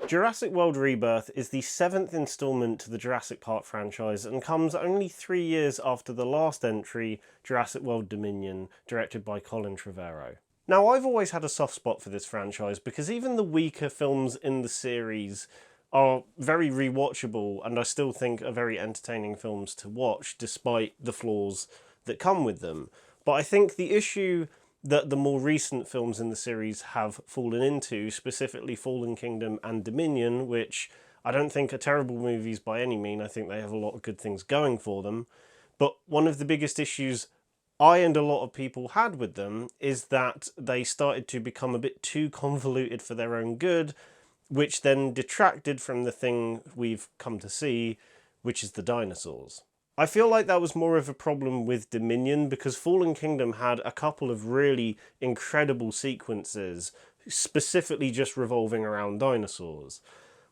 Jurassic World Rebirth is the 7th instalment to the Jurassic Park franchise and comes only 3 years after the last entry, Jurassic World Dominion, directed by Colin Trevorrow. Now, I've always had a soft spot for this franchise because even the weaker films in the series are very rewatchable and I still think are very entertaining films to watch despite the flaws that come with them. But I think the issue that the more recent films in the series have fallen into, specifically Fallen Kingdom and Dominion, which I don't think are terrible movies by any means. I think they have a lot of good things going for them. But one of the biggest issues I and a lot of people had with them is that they started to become a bit too convoluted for their own good, which then detracted from the thing we've come to see, which is the dinosaurs. I feel like that was more of a problem with Dominion because Fallen Kingdom had a couple of really incredible sequences specifically just revolving around dinosaurs.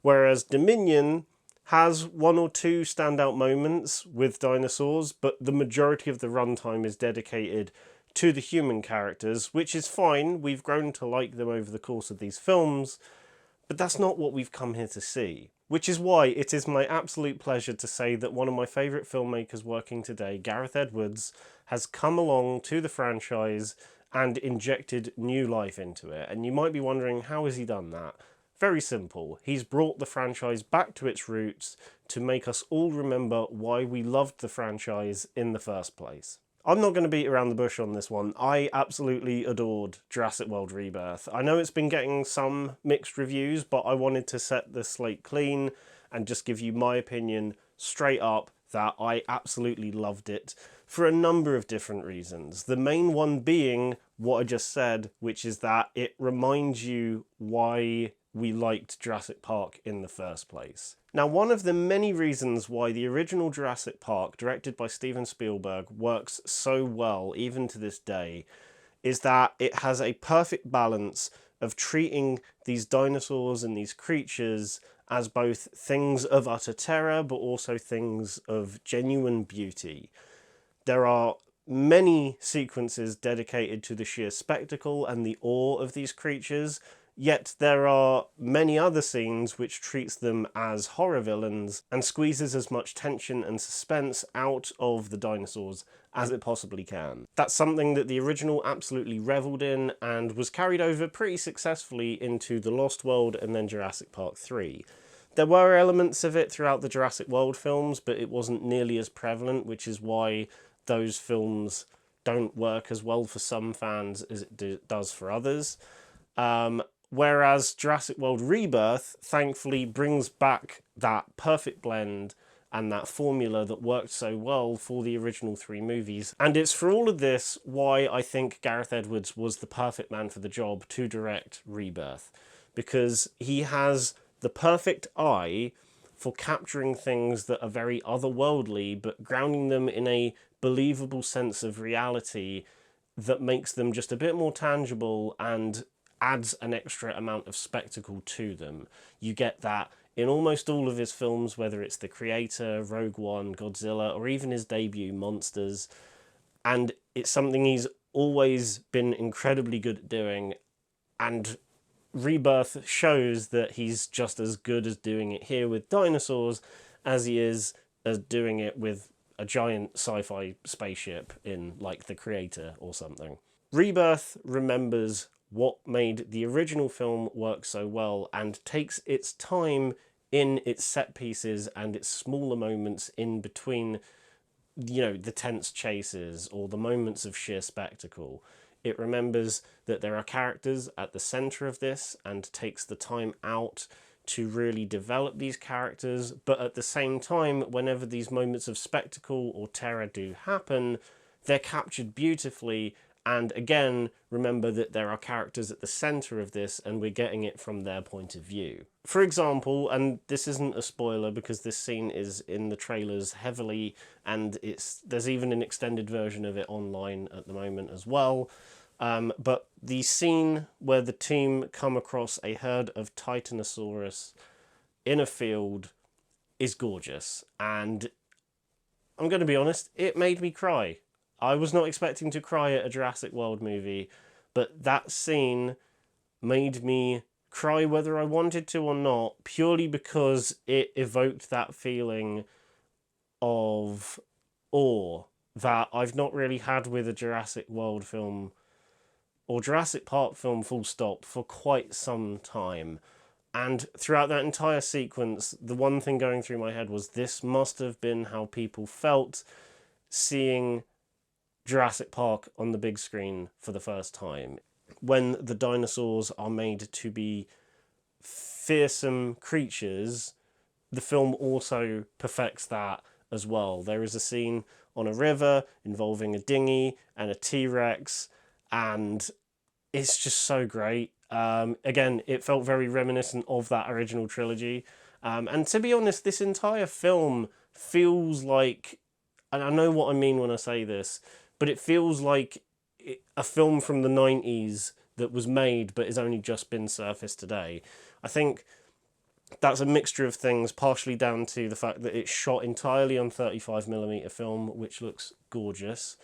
Whereas Dominion has one or two standout moments with dinosaurs, but the majority of the runtime is dedicated to the human characters, which is fine. We've grown to like them over the course of these films, but that's not what we've come here to see. Which is why it is my absolute pleasure to say that one of my favourite filmmakers working today, Gareth Edwards, has come along to the franchise and injected new life into it. And you might be wondering, how has he done that? Very simple. He's brought the franchise back to its roots to make us all remember why we loved the franchise in the first place. I'm not going to beat around the bush on this one. I absolutely adored Jurassic World Rebirth. I know it's been getting some mixed reviews, but I wanted to set the slate clean and just give you my opinion straight up that I absolutely loved it for a number of different reasons. The main one being what I just said, which is that it reminds you why we liked Jurassic Park in the first place. Now, one of the many reasons why the original Jurassic Park, directed by Steven Spielberg, works so well, even to this day, is that it has a perfect balance of treating these dinosaurs and these creatures as both things of utter terror, but also things of genuine beauty. There are many sequences dedicated to the sheer spectacle and the awe of these creatures, yet there are many other scenes which treats them as horror villains and squeezes as much tension and suspense out of the dinosaurs as it possibly can. That's something that the original absolutely revelled in and was carried over pretty successfully into The Lost World and then Jurassic Park 3. There were elements of it throughout the Jurassic World films, but it wasn't nearly as prevalent, which is why those films don't work as well for some fans as it does for others. Whereas Jurassic World Rebirth thankfully brings back that perfect blend and that formula that worked so well for the original 3 movies. And it's for all of this why I think Gareth Edwards was the perfect man for the job to direct Rebirth. Because he has the perfect eye for capturing things that are very otherworldly, but grounding them in a believable sense of reality that makes them just a bit more tangible and adds an extra amount of spectacle to them. You get that in almost all of his films, whether it's The Creator, Rogue One, Godzilla, or even his debut, Monsters. And it's something he's always been incredibly good at doing, and Rebirth shows that he's just as good as doing it here with dinosaurs as he is as doing it with a giant sci-fi spaceship in, like, The Creator or something. Rebirth remembers what made the original film work so well and takes its time in its set pieces and its smaller moments in between, you know, the tense chases or the moments of sheer spectacle. It remembers that there are characters at the centre of this and takes the time out to really develop these characters, but at the same time, whenever these moments of spectacle or terror do happen, they're captured beautifully. And again, remember that there are characters at the centre of this and we're getting it from their point of view. For example, and this isn't a spoiler because this scene is in the trailers heavily and there's even an extended version of it online at the moment as well, but the scene where the team come across a herd of Titanosaurus in a field is gorgeous, and I'm going to be honest, it made me cry. I was not expecting to cry at a Jurassic World movie, but that scene made me cry whether I wanted to or not, purely because it evoked that feeling of awe that I've not really had with a Jurassic World film or Jurassic Park film full stop for quite some time. And throughout that entire sequence, the one thing going through my head was this must have been how people felt seeing Jurassic Park on the big screen for the first time. When the dinosaurs are made to be fearsome creatures, the film also perfects that as well. There is a scene on a river involving a dinghy and a T-Rex, and it's just so great. Again, it felt very reminiscent of that original trilogy. And to be honest, this entire film feels like, and I know what I mean when I say this, but it feels like a film from the 90s that was made but has only just been surfaced today. I think that's a mixture of things, partially down to the fact that it's shot entirely on 35mm film, which looks gorgeous,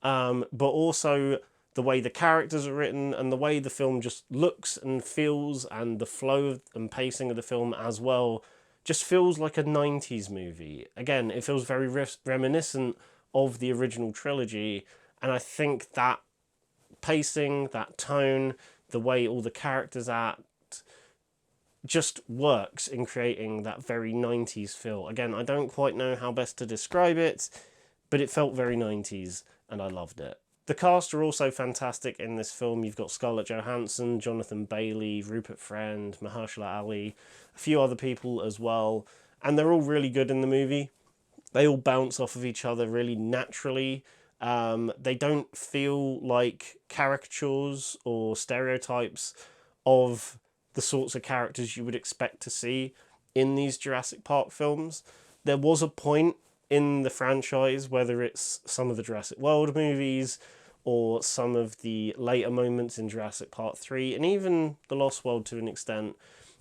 but also the way the characters are written and the way the film just looks and feels, and the flow and pacing of the film as well just feels like a 90s movie. Again, it feels very reminiscent of the original trilogy, and I think that pacing, that tone, the way all the characters act, just works in creating that very 90s feel. Again, I don't quite know how best to describe it, but it felt very 90s, and I loved it. The cast are also fantastic in this film. You've got Scarlett Johansson, Jonathan Bailey, Rupert Friend, Mahershala Ali, a few other people as well, and they're all really good in the movie. They all bounce off of each other really naturally. They don't feel like caricatures or stereotypes of the sorts of characters you would expect to see in these Jurassic Park films. There was a point in the franchise, whether it's some of the Jurassic World movies or some of the later moments in Jurassic Park 3, and even The Lost World to an extent,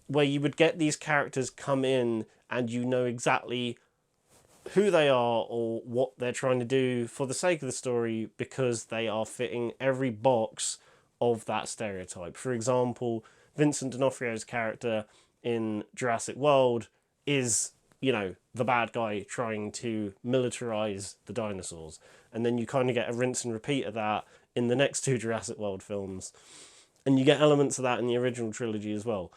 where you would get these characters come in and you know exactly who they are or what they're trying to do for the sake of the story, because they are fitting every box of that stereotype. For example, Vincent D'Onofrio's character in Jurassic World is, you know, the bad guy trying to militarize the dinosaurs. And then you kind of get a rinse and repeat of that in the next two Jurassic World films. And you get elements of that in the original trilogy as well.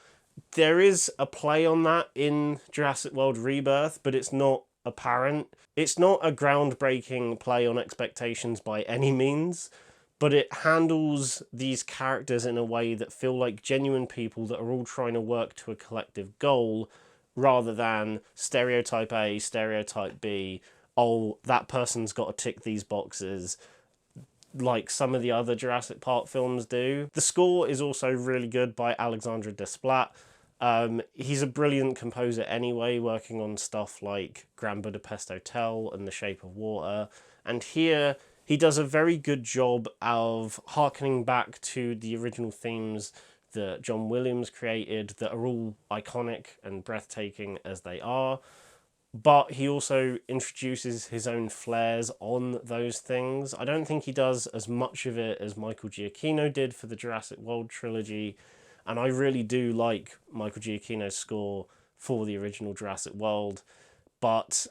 There is a play on that in Jurassic World Rebirth, but it's not apparent. It's not a groundbreaking play on expectations by any means, but it handles these characters in a way that feel like genuine people that are all trying to work to a collective goal, rather than stereotype A, stereotype B, oh, that person's got to tick these boxes, like some of the other Jurassic Park films do. The score is also really good by Alexandre Desplat. He's a brilliant composer anyway, working on stuff like Grand Budapest Hotel and The Shape of Water. And here, he does a very good job of harkening back to the original themes that John Williams created that are all iconic and breathtaking as they are. But he also introduces his own flares on those things. I don't think he does as much of it as Michael Giacchino did for the Jurassic World trilogy. And I really do like Michael Giacchino's score for the original Jurassic World. But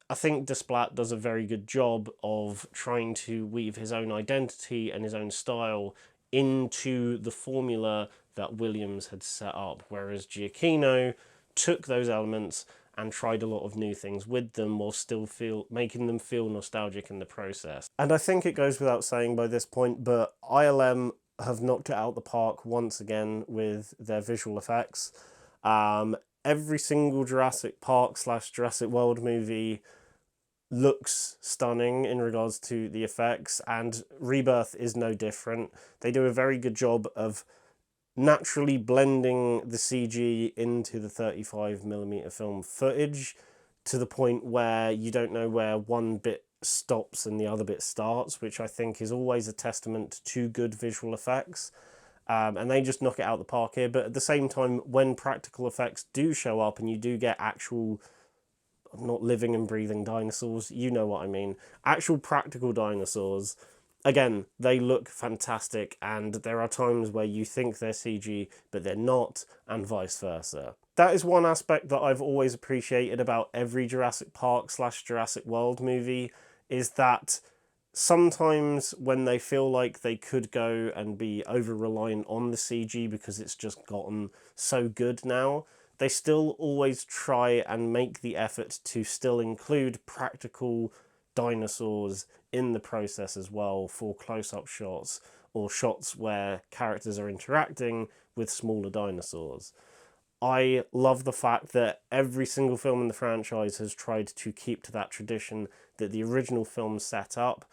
I think Desplat does a very good job of trying to weave his own identity and his own style into the formula that Williams had set up, whereas Giacchino took those elements and tried a lot of new things with them while still making them feel nostalgic in the process. And I think it goes without saying by this point, but ILM have knocked it out the park once again with their visual effects. Every single Jurassic Park / Jurassic World movie looks stunning in regards to the effects, and Rebirth is no different. They do a very good job of naturally blending the CG into the 35mm film footage to the point where you don't know where one bit stops and the other bit starts, which I think is always a testament to good visual effects. And they just knock it out the park here. But at the same time, when practical effects do show up and you do get actual, not living and breathing dinosaurs, you know what I mean, actual practical dinosaurs, Again, they look fantastic, and there are times where you think they're CG, but they're not, and vice versa. That is one aspect that I've always appreciated about every Jurassic Park / Jurassic World movie, is that sometimes when they feel like they could go and be over-reliant on the CG because it's just gotten so good now, they still always try and make the effort to still include practical dinosaurs in the process as well, for close-up shots or shots where characters are interacting with smaller dinosaurs. I love the fact that every single film in the franchise has tried to keep to that tradition that the original film set up,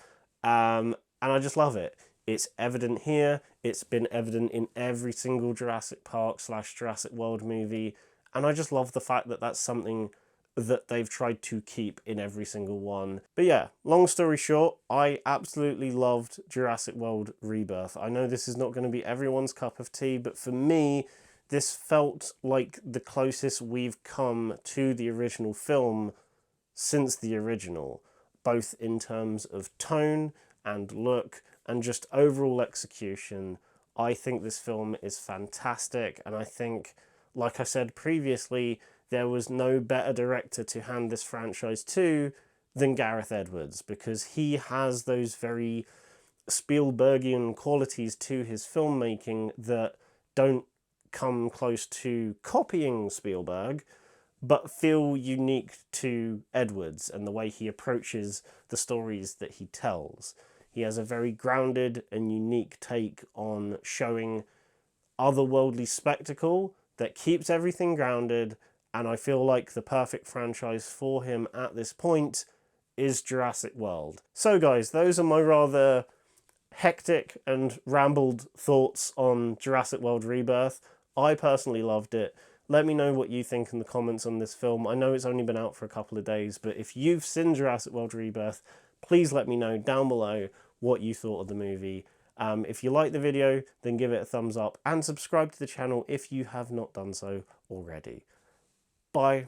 and I just love it. It's evident here, it's been evident in every single Jurassic Park / Jurassic World movie, and I just love the fact that that's something that they've tried to keep in every single one. But yeah, long story short, I absolutely loved Jurassic World Rebirth. I know this is not going to be everyone's cup of tea, but for me, this felt like the closest we've come to the original film since the original, both in terms of tone and look and just overall execution. I think this film is fantastic, and I think, like I said previously, there was no better director to hand this franchise to than Gareth Edwards, because he has those very Spielbergian qualities to his filmmaking that don't come close to copying Spielberg, but feel unique to Edwards and the way he approaches the stories that he tells. He has a very grounded and unique take on showing otherworldly spectacle that keeps everything grounded, and I feel like the perfect franchise for him at this point is Jurassic World. So guys, those are my rather hectic and rambled thoughts on Jurassic World Rebirth. I personally loved it. Let me know what you think in the comments on this film. I know it's only been out for a couple of days, but if you've seen Jurassic World Rebirth, please let me know down below what you thought of the movie. If you like the video, then give it a thumbs up and subscribe to the channel if you have not done so already. Bye.